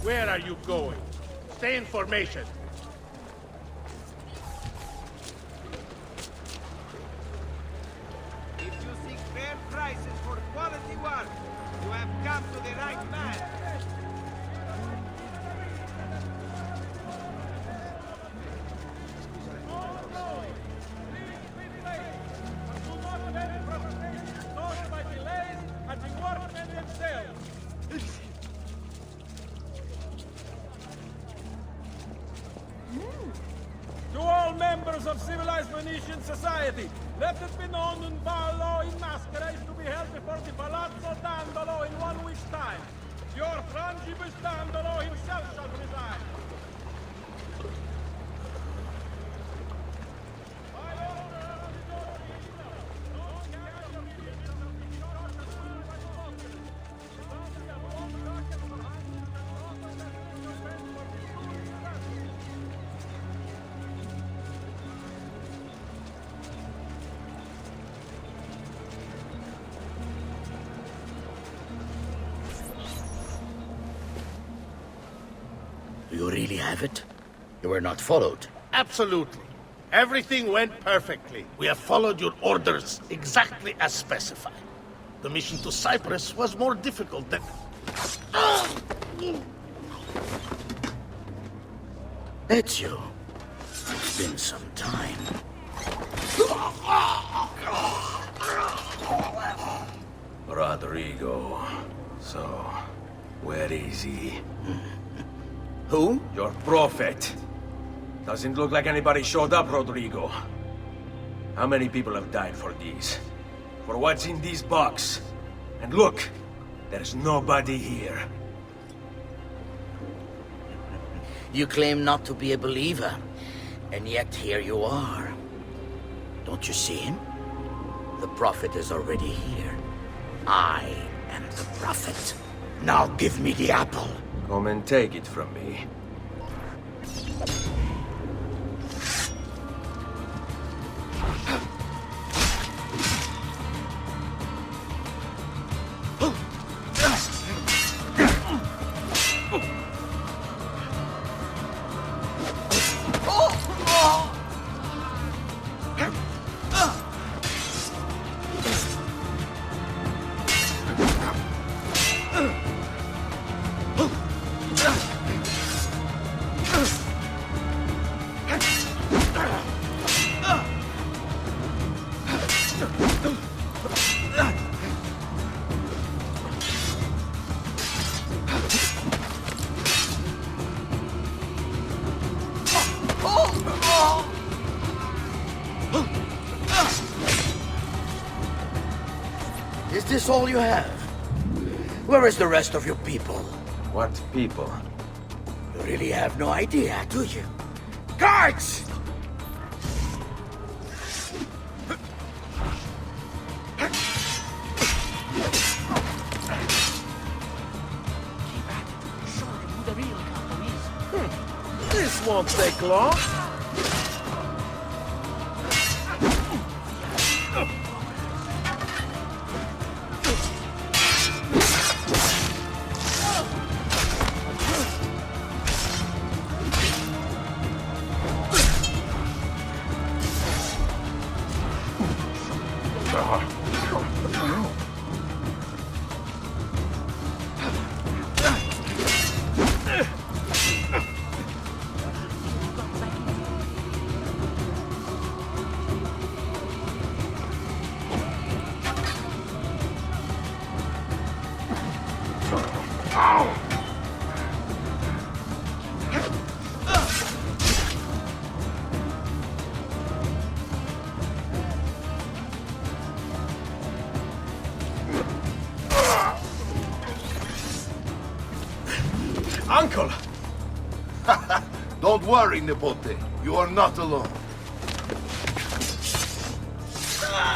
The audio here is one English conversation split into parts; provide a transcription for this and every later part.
Where are you going? Stay in formation. If you seek fair prices for quality work, you have come to the right man. To all members of civilized Venetian society, let it be known in ballo in masquerade to be held before the Palazzo Dandolo in 1 week's time. Your frangibus Dandolo himself shall preside. You really have it? You were not followed? Absolutely. Everything went perfectly. We have followed your orders exactly as specified. The mission to Cyprus was more difficult than... Ezio. It's been some time. Rodrigo. So, where is he? Who? Your prophet. Doesn't look like anybody showed up, Rodrigo. How many people have died for these? For what's in this box? And look, there's nobody here. You claim not to be a believer, and yet here you are. Don't you see him? The prophet is already here. I am the prophet. Now give me the apple. Come and take it from me. Is this all you have? Where is the rest of your people? What people? You really have no idea, do you? Guards! This won't take long. Uncle! Don't worry, Nipote. You are not alone.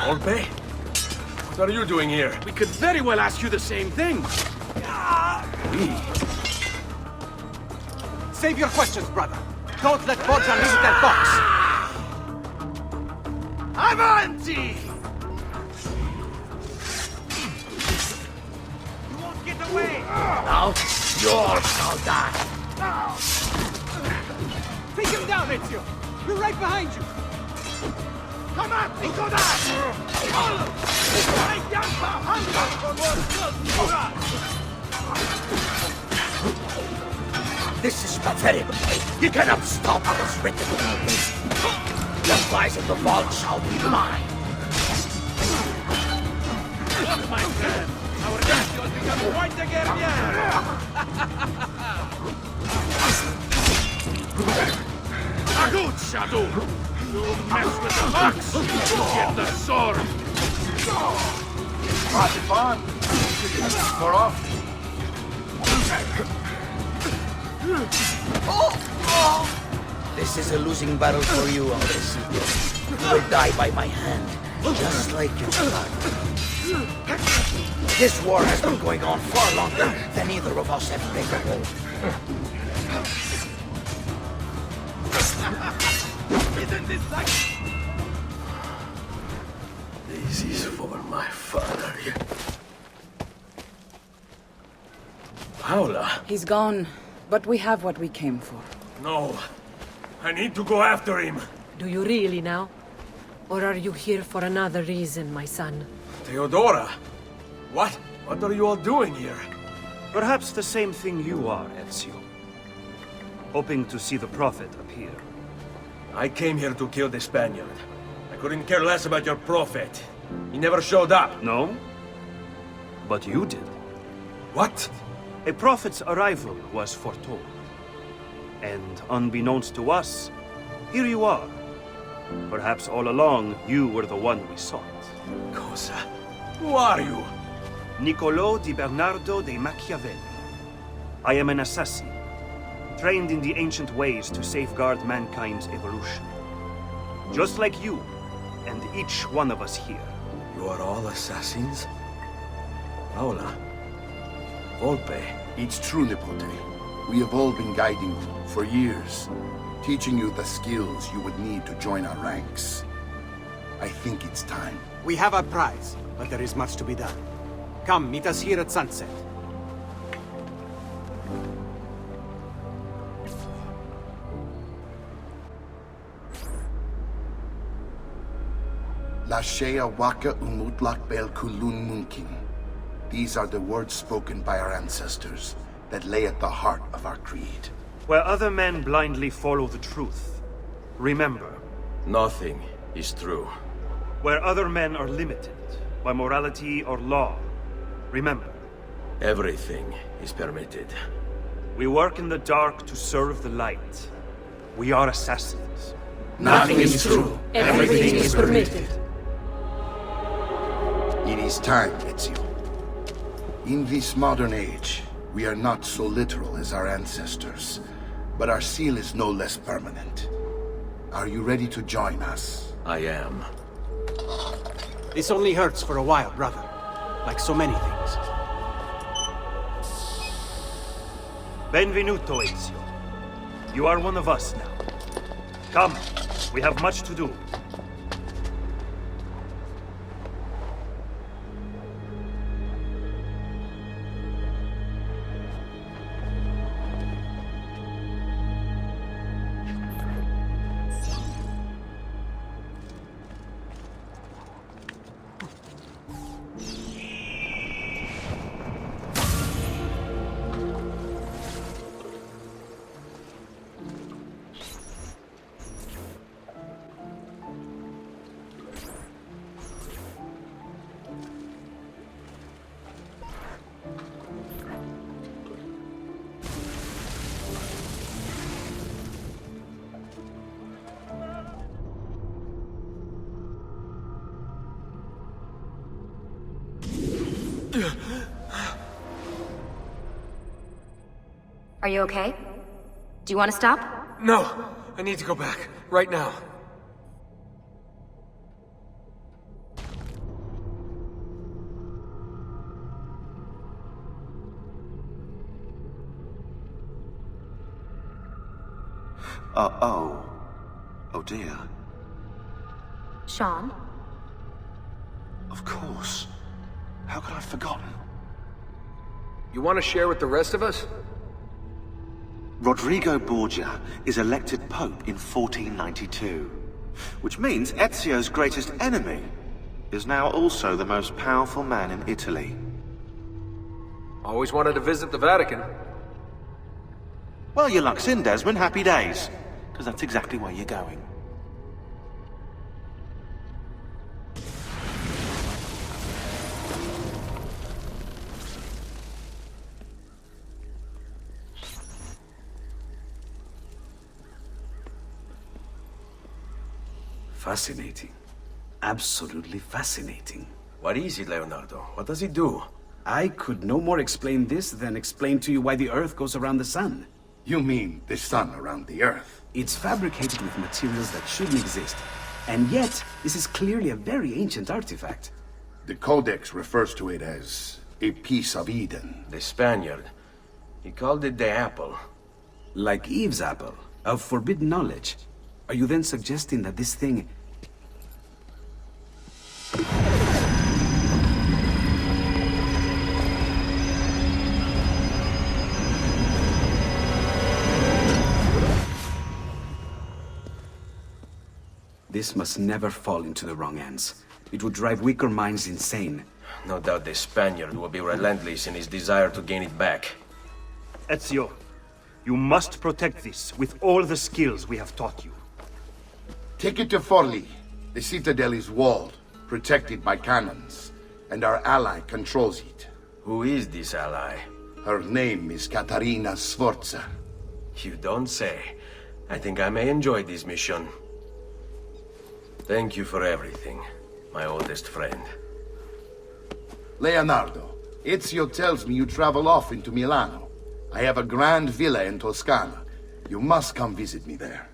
Olpe? What are you doing here? We could very well ask you the same thing. We? Save your questions, brother. Don't let Bodja leave that box! Avanti! You won't get away! Now, you all shall die. Take him down, Ezio! We're right behind you! Come on, Nicola! This is pathetic. You cannot stop what is written. The prize of the vault shall be mine. Look, my friend! Our Ezio has become quite a guerrier! A good shadow! You mess with the box, you get the sword! Pass it on. You should use this more often. This is a losing battle for you, Andresito. You will die by my hand, just like your father. This war has been going on far longer than either of us have played a role. Isn't this like... This is for my father. Paola? He's gone, but we have what we came for. No. I need to go after him. Do you really now? Or are you here for another reason, my son? Theodora? What? What are you all doing here? Perhaps the same thing you are, Ezio. Hoping to see the Prophet appear. I came here to kill the Spaniard. I couldn't care less about your Prophet. He never showed up. No? But you did. What? A Prophet's arrival was foretold. And unbeknownst to us, here you are. Perhaps all along, you were the one we sought. Cosa? Who are you? Niccolò di Bernardo de Machiavelli. I am an assassin, trained in the ancient ways to safeguard mankind's evolution. Just like you, and each one of us here. You are all assassins? Paola? Volpe? It's true, Nipote. We have all been guiding you for years, teaching you the skills you would need to join our ranks. I think it's time. We have our prize, but there is much to be done. Come, meet us here at sunset. Lashea waka umutlak bel kulun munkin. These are the words spoken by our ancestors that lay at the heart of our creed. Where other men blindly follow the truth, remember. Nothing is true. Where other men are limited by morality or law, remember. Everything is permitted. We work in the dark to serve the light. We are assassins. Nothing is true. Everything is permitted. It is time, Ezio. In this modern age, we are not so literal as our ancestors, but our seal is no less permanent. Are you ready to join us? I am. This only hurts for a while, brother. Like so many things. Benvenuto, Ezio. You are one of us now. Come, we have much to do. Are you okay? Do you want to stop? No! I need to go back. Right now. Oh dear. Sean? Of course. How could I have forgotten? You want to share with the rest of us? Rodrigo Borgia is elected Pope in 1492, which means Ezio's greatest enemy is now also the most powerful man in Italy. Always wanted to visit the Vatican. Well, your luck's in, Desmond. Happy days. Because that's exactly where you're going. Fascinating. Absolutely fascinating. What is he, Leonardo? What does he do? I could no more explain this than explain to you why the Earth goes around the Sun. You mean the sun around the Earth? It's fabricated with materials that shouldn't exist. And yet, this is clearly a very ancient artifact. The Codex refers to it as a piece of Eden. The Spaniard. He called it the apple. Like Eve's apple, of forbidden knowledge. Are you then suggesting that this thing... This must never fall into the wrong hands. It would drive weaker minds insane. No doubt the Spaniard will be relentless in his desire to gain it back. Ezio, you must protect this with all the skills we have taught you. Take it to Forli. The citadel is walled, protected by cannons, and our ally controls it. Who is this ally? Her name is Caterina Sforza. You don't say. I think I may enjoy this mission. Thank you for everything, my oldest friend. Leonardo, Ezio tells me you travel off into Milano. I have a grand villa in Toscana. You must come visit me there.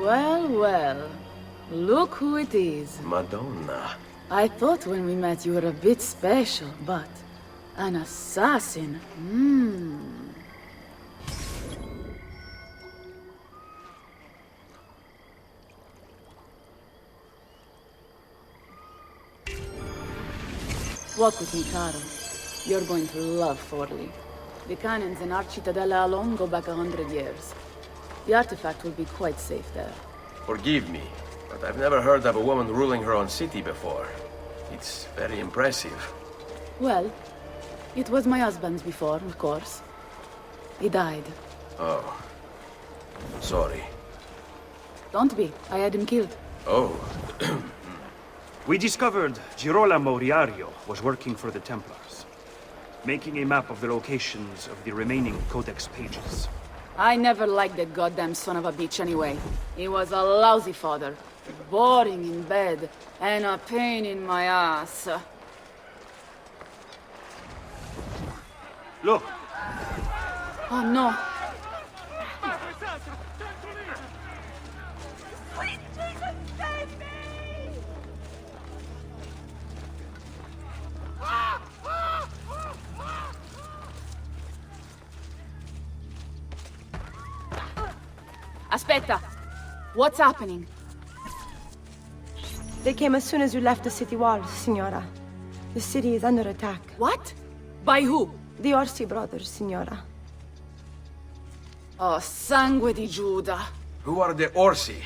Well, well. Look who it is. Madonna. I thought when we met you were a bit special, but... an assassin? Walk with me, Caro. You're going to love Forli. The cannons in our Cittadella alone go back 100 years. The artifact will be quite safe there. Forgive me, but I've never heard of a woman ruling her own city before. It's very impressive. Well, it was my husband's before, of course. He died. Oh. Sorry. Don't be. I had him killed. Oh. We discovered Girolamo Riario was working for the Templars, making a map of the locations of the remaining Codex pages. I never liked that goddamn son of a bitch anyway. He was a lousy father. Boring in bed, and a pain in my ass. Look! Oh no! Sweet Jesus, save me! Aspetta! What's happening? They came as soon as you left the city walls, Signora. The city is under attack. What? By who? The Orsi brothers, Signora. Oh, sangue di Giuda. Who are the Orsi?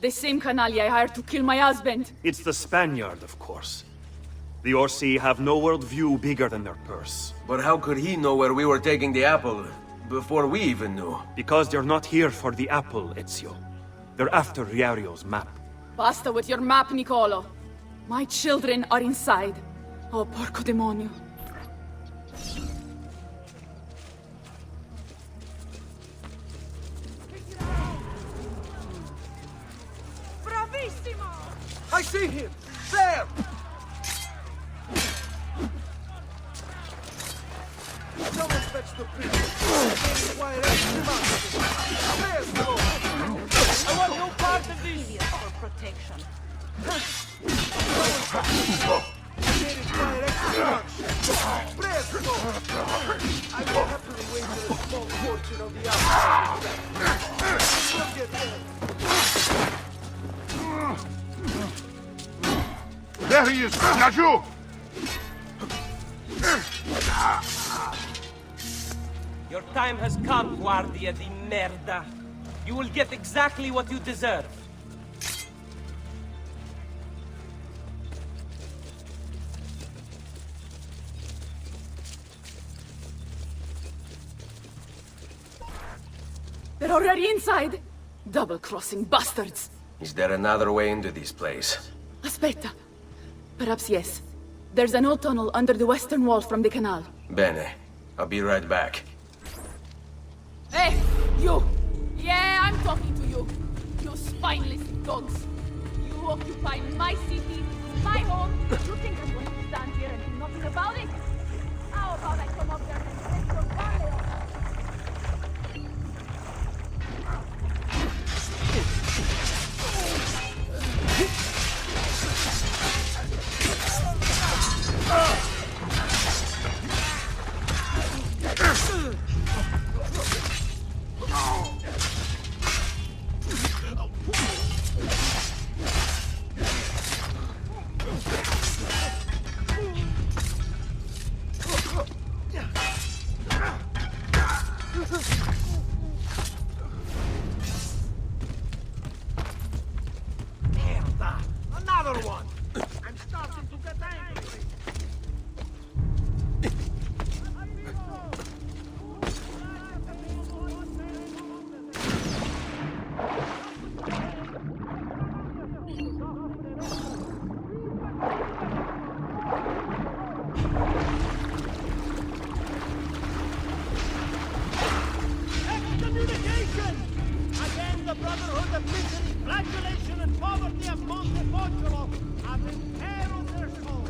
The same canaglia I hired to kill my husband. It's the Spaniard, of course. The Orsi have no worldview bigger than their purse. But how could he know where we were taking the apple before we even knew? Because they're not here for the apple, Ezio. They're after Riario's map. Basta with your map, Nicolo. My children are inside. Oh, porco demonio. Bravissimo! I see him! There! Someone fetch the priest. I want no part of this! For protection. I will happily wager a small portion of the outside. Look at that. There he is! Yaju! Your time has come, Guardia di Merda. You will get exactly what you deserve. They're already inside! Double-crossing bastards! Is there another way into this place? Aspetta. Perhaps yes. There's an old tunnel under the western wall from the canal. Bene. I'll be right back. Hey, you! Yeah, I'm talking to you. You spineless dogs. You occupy my city, my home. You think I'm going to stand here and do nothing about it? How about I come up there and set your valley on? Another one! I'm starting to get angry. Excommunication! Again, the Brotherhood of Misery, flagellation, and poverty of Montefoggiolo have imperiled their souls.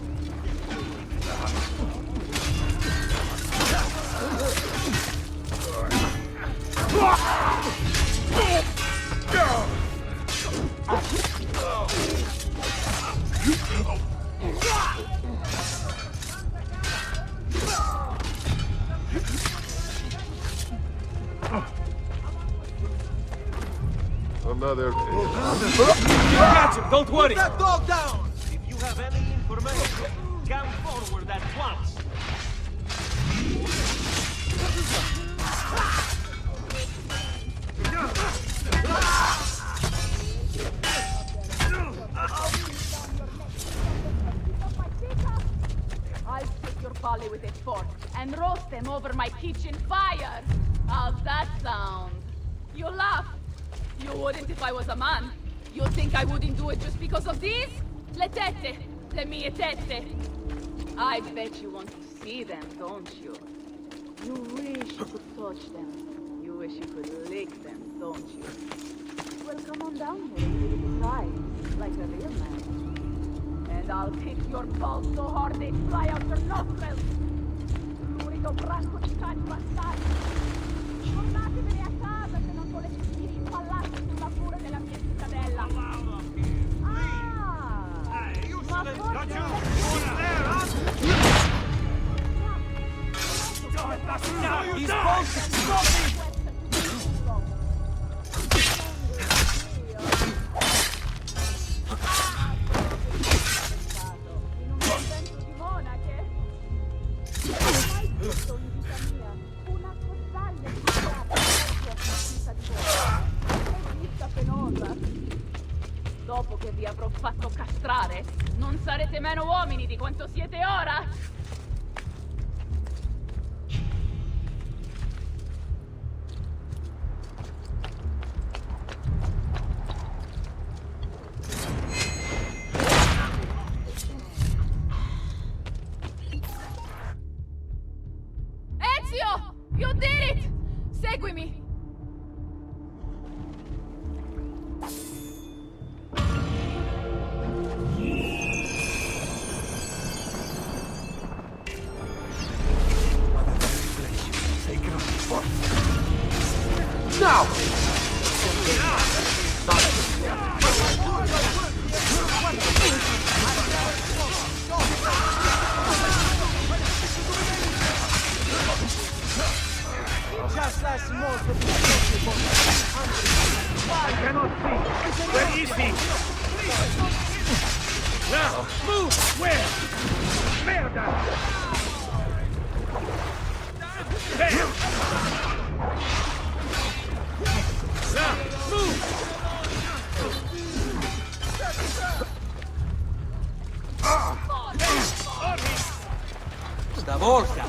Another... Catch him, don't worry! Put that dog down! If you have any information, come forward at once. I'll take your body with a fork and roast them over my kitchen fire. How's that sound? You laugh. You wouldn't if I was a man. You think I wouldn't do it just because of these? Le tette. Le mie tette. I bet you want to see them, don't you? You wish you could touch them. You wish you could lick them, don't you? Well, come on down here and give it a try, like a real man. And I'll kick your balls so hard they fly out your nostrils. Lurido branco di cani bastardi. Tornatevene a casa se non volete finire impallati sulla pure della mia cittadella. Ma He's bullshit! Stop me! Dopo che vi avrò fatto castrare, non sarete meno uomini di quanto siete ora! cannot see. Where is he? Now, move! Where? Merda! There! Now, move! Stavolta!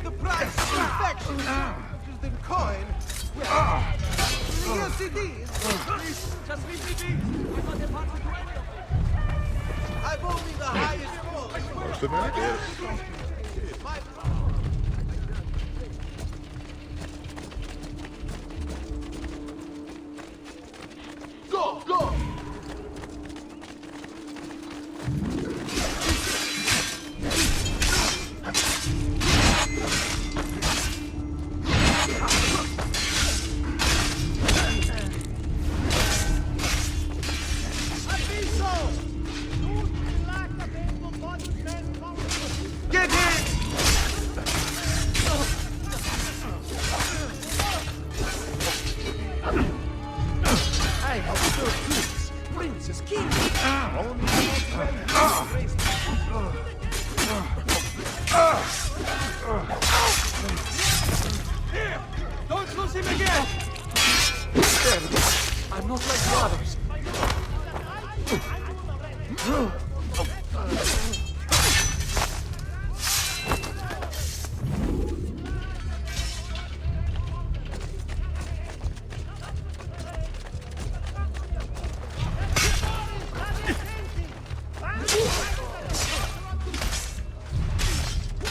The price of infection is in coin. Yes, it is. Just leave me be. I've only the highest floor. Most of it is. Go, go! Get in! I have no goods. Princess King. Here! Don't lose him again! I'm not like the others.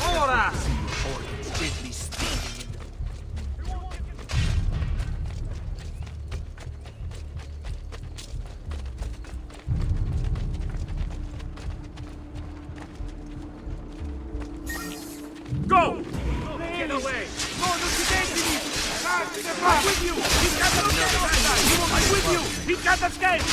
Ora! Organs gently steaming. Go! Get away! No, no, I'm with you! He can't escape! I'm with you! He can't escape!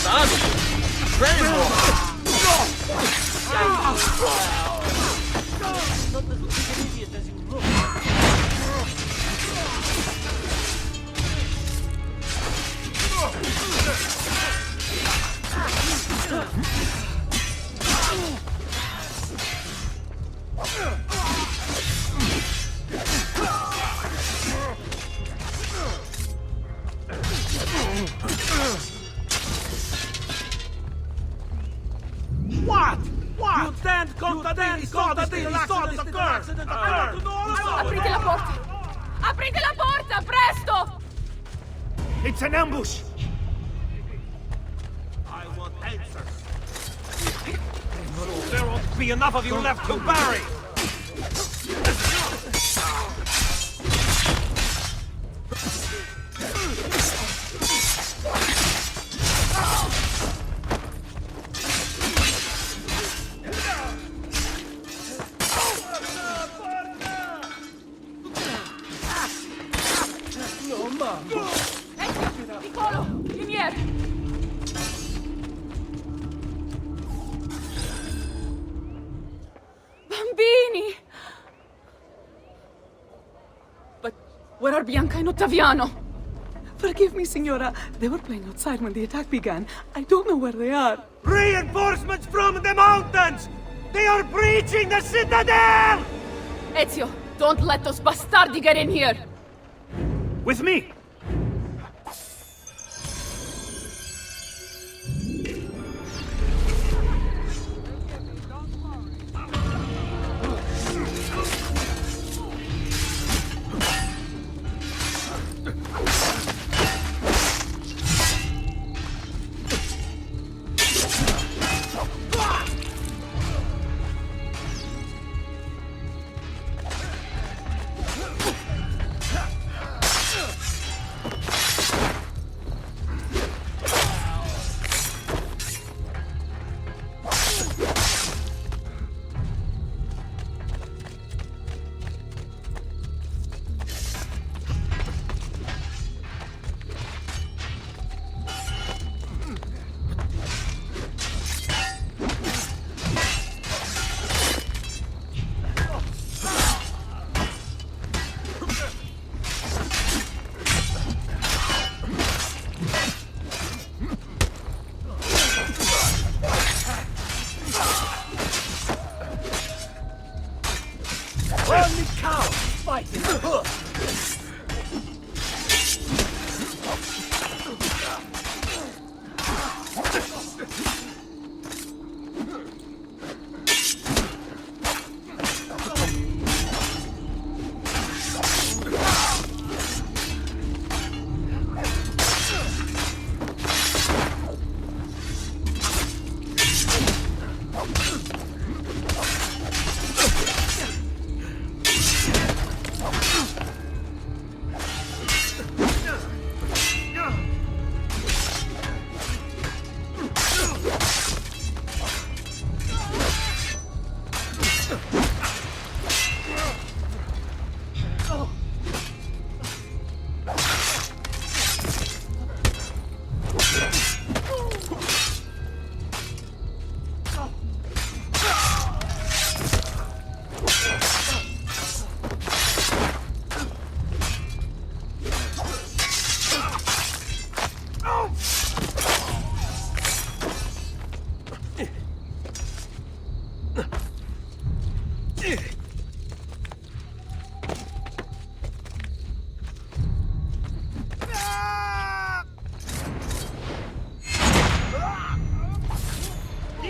Son! Tremor! Not as big an idiot as you look. What? What? You stand contadini, saw this occur! Aprite la porta! Aprite la porta, presto! It's an ambush! I want answers. There won't be enough of you left to bury! Piccolo! Lumiere! Bambini! But where are Bianca and Ottaviano? Forgive me, Signora. They were playing outside when the attack began. I don't know where they are. Reinforcements from the mountains! They are breaching the citadel! Ezio, don't let those bastardi get in here! With me!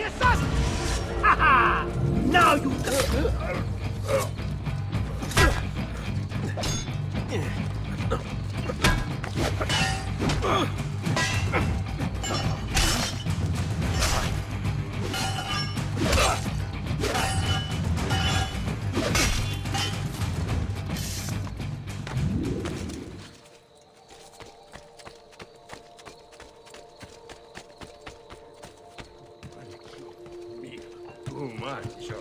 the assassin! Ha ha! Now you... Too much.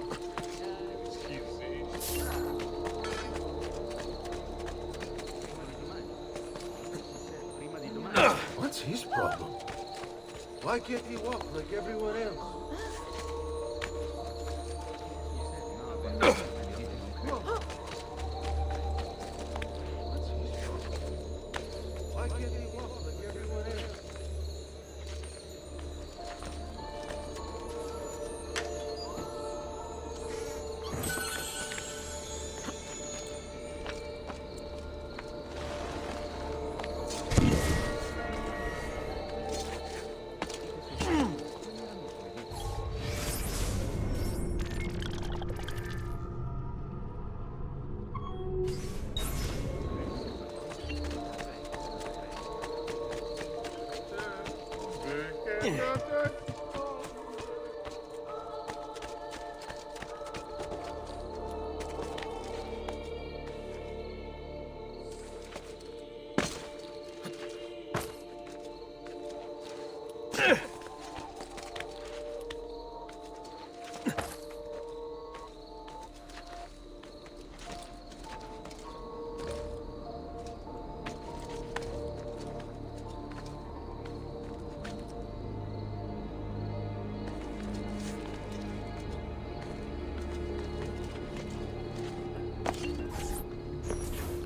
What's his problem? Why can't he walk like everyone else? Why can't he walk like everyone else?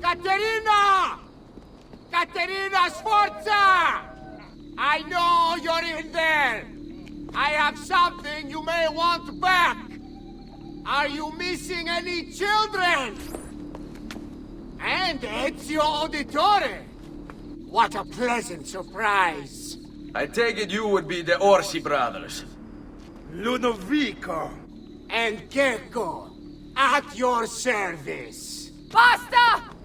Caterina! Caterina Sforza! I know you're in there! I have something you may want back! Are you missing any children? And Ezio Auditore! What a pleasant surprise! I take it you would be the Orsi brothers. Ludovico! And Gecko! At your service! Basta!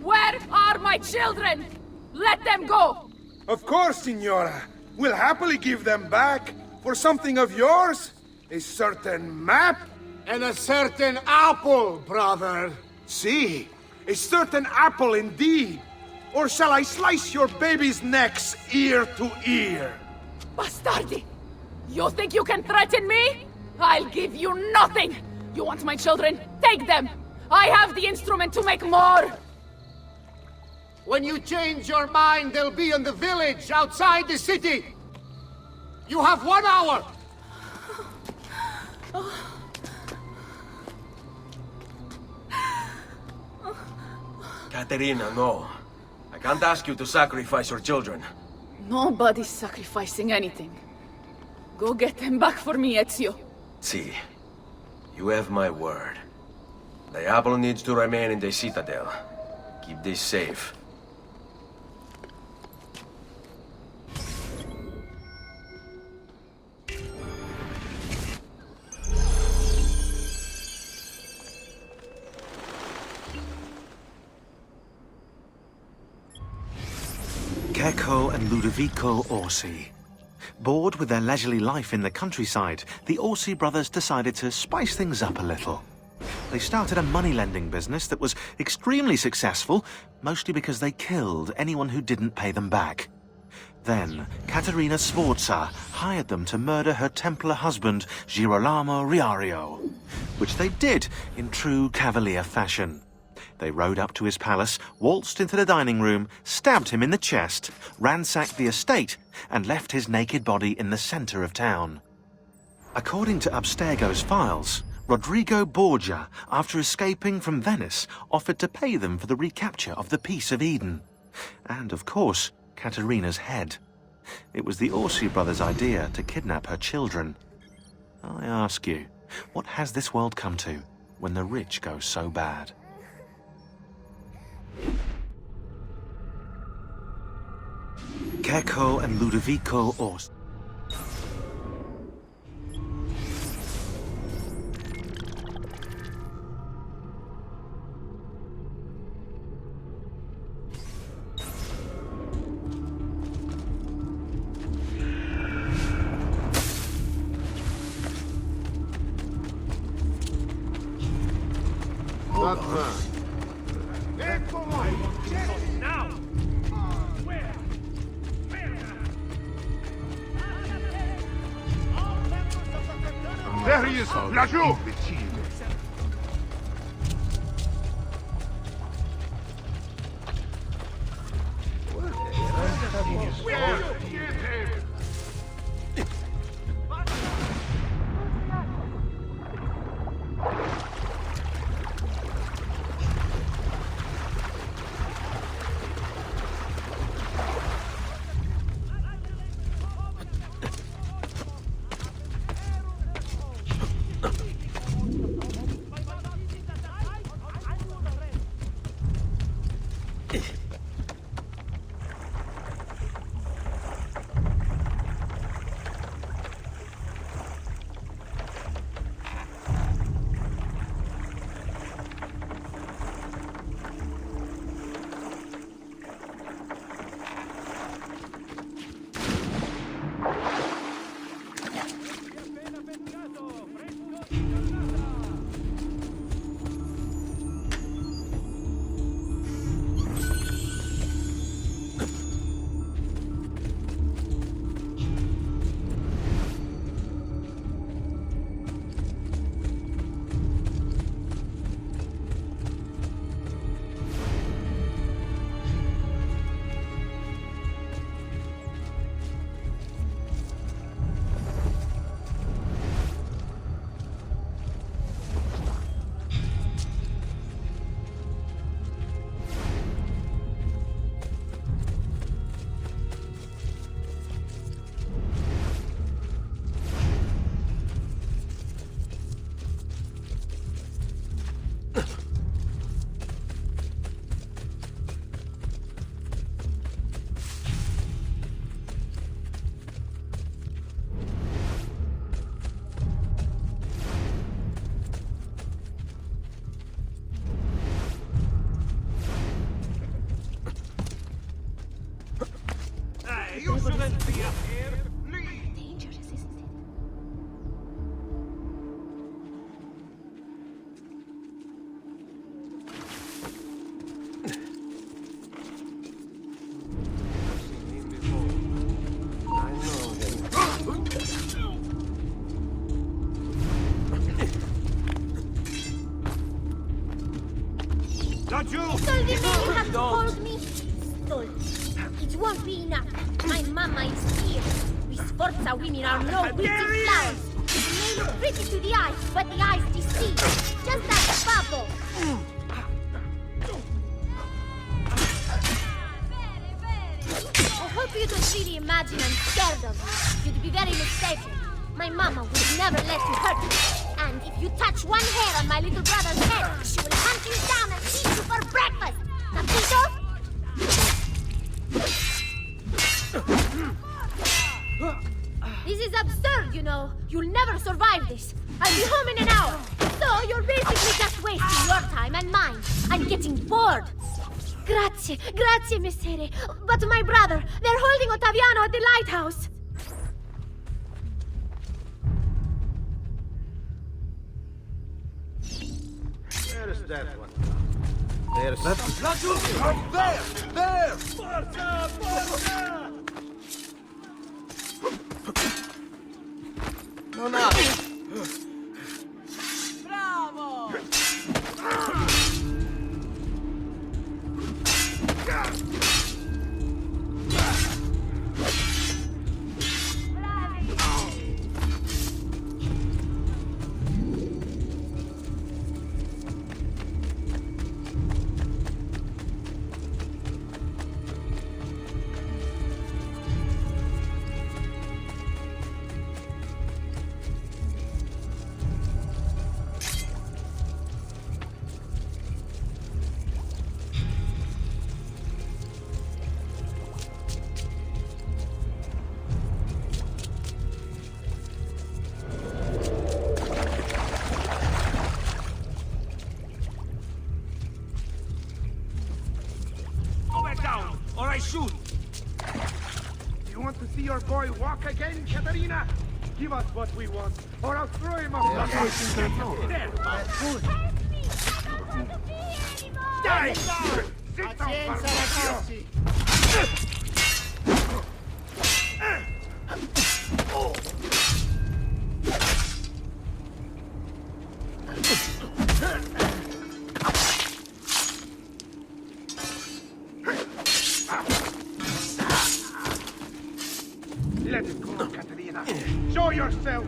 Where are my children? Let them go! Of course, Signora. We'll happily give them back for something of yours. A certain map. And a certain apple, brother. See, a certain apple indeed. Or shall I slice your baby's necks ear to ear? Bastardi! You think you can threaten me? I'll give you nothing! You want my children? Take them! I have the instrument to make more! When you change your mind, they'll be in the village outside the city. You have 1 hour. Caterina, no. I can't ask you to sacrifice your children. Nobody's sacrificing anything. Go get them back for me, Ezio. See, you have my word. The apple needs to remain in the citadel. Keep this safe. Gecko and Ludovico Orsi. Bored with their leisurely life in the countryside, the Orsi brothers decided to spice things up a little. They started a money-lending business that was extremely successful, mostly because they killed anyone who didn't pay them back. Then, Caterina Sforza hired them to murder her Templar husband, Girolamo Riario, which they did in true cavalier fashion. They rode up to his palace, waltzed into the dining room, stabbed him in the chest, ransacked the estate, and left his naked body in the center of town. According to Abstergo's files, Rodrigo Borgia, after escaping from Venice, offered to pay them for the recapture of the Peace of Eden. And, of course, Caterina's head. It was the Orsi brothers' idea to kidnap her children. I ask you, what has this world come to when the rich go so bad? Gecko and Ludovico Orsi. that man. Now! There he is, Lajou! You shouldn't be up here. Dangerous, isn't it? Don't you? Solvi you have to hold me. Stol. It won't be enough. My mama is here. We Sforza women are no pretty flowers. They look pretty to the eyes, but the eyes deceive. Just like bubble. I hope you don't really imagine I'm scared of you. You'd be very mistaken. My mama would never let you hurt me. And if you touch one hair on my little brother's head, she will hunt you down and eat you for breakfast. Capito? This is absurd, you know. You'll never survive this. I'll be home in an hour. So you're basically just wasting your time and mine. I'm getting bored. Grazie, grazie, messere. But my brother, they're holding Ottaviano at the lighthouse. Where is that one? There's... Lajou! There! There! Forza! Forza! Non apri! Bravo! Or I shoot! You want to see your boy walk again, Katerina? Give us what we want, or I'll throw him off the There! Dai! Pazienza, ragazzi! Let it go, Caterina. Show yourself!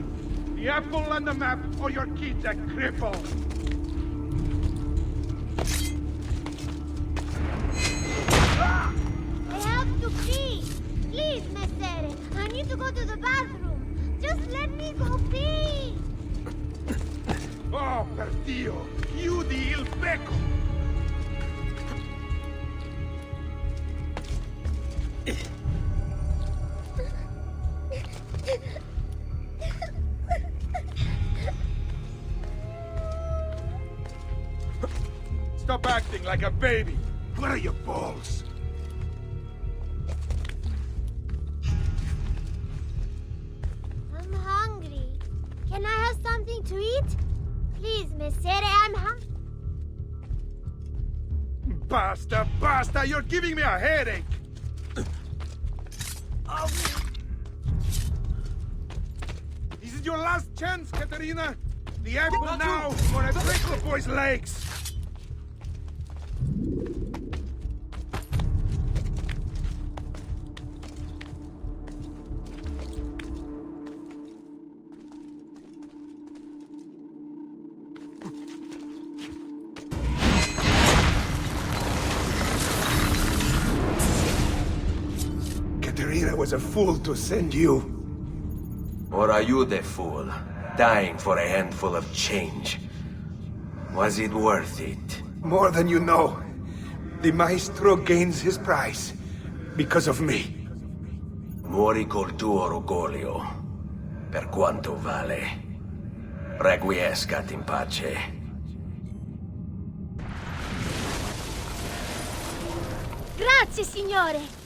The apple on the map, or your kid's a cripple! I have to pee! Please, Messere! I need to go to the bathroom! Just let me go pee! Oh, per Dio! Chiudi il becco! Stop acting like a baby! Where are your balls? I'm hungry. Can I have something to eat? Please, Messere, I'm hungry. Basta, basta! You're giving me a headache! This is your last chance, Caterina! The apple now, or I break the boy's legs! Caterina was a fool to send you. Or are you the fool, dying for a handful of change? Was it worth it? More than you know. The maestro gains his prize because of me. Muori col tuo orgoglio, per quanto vale. Requiescat in pace. Grazie, signore!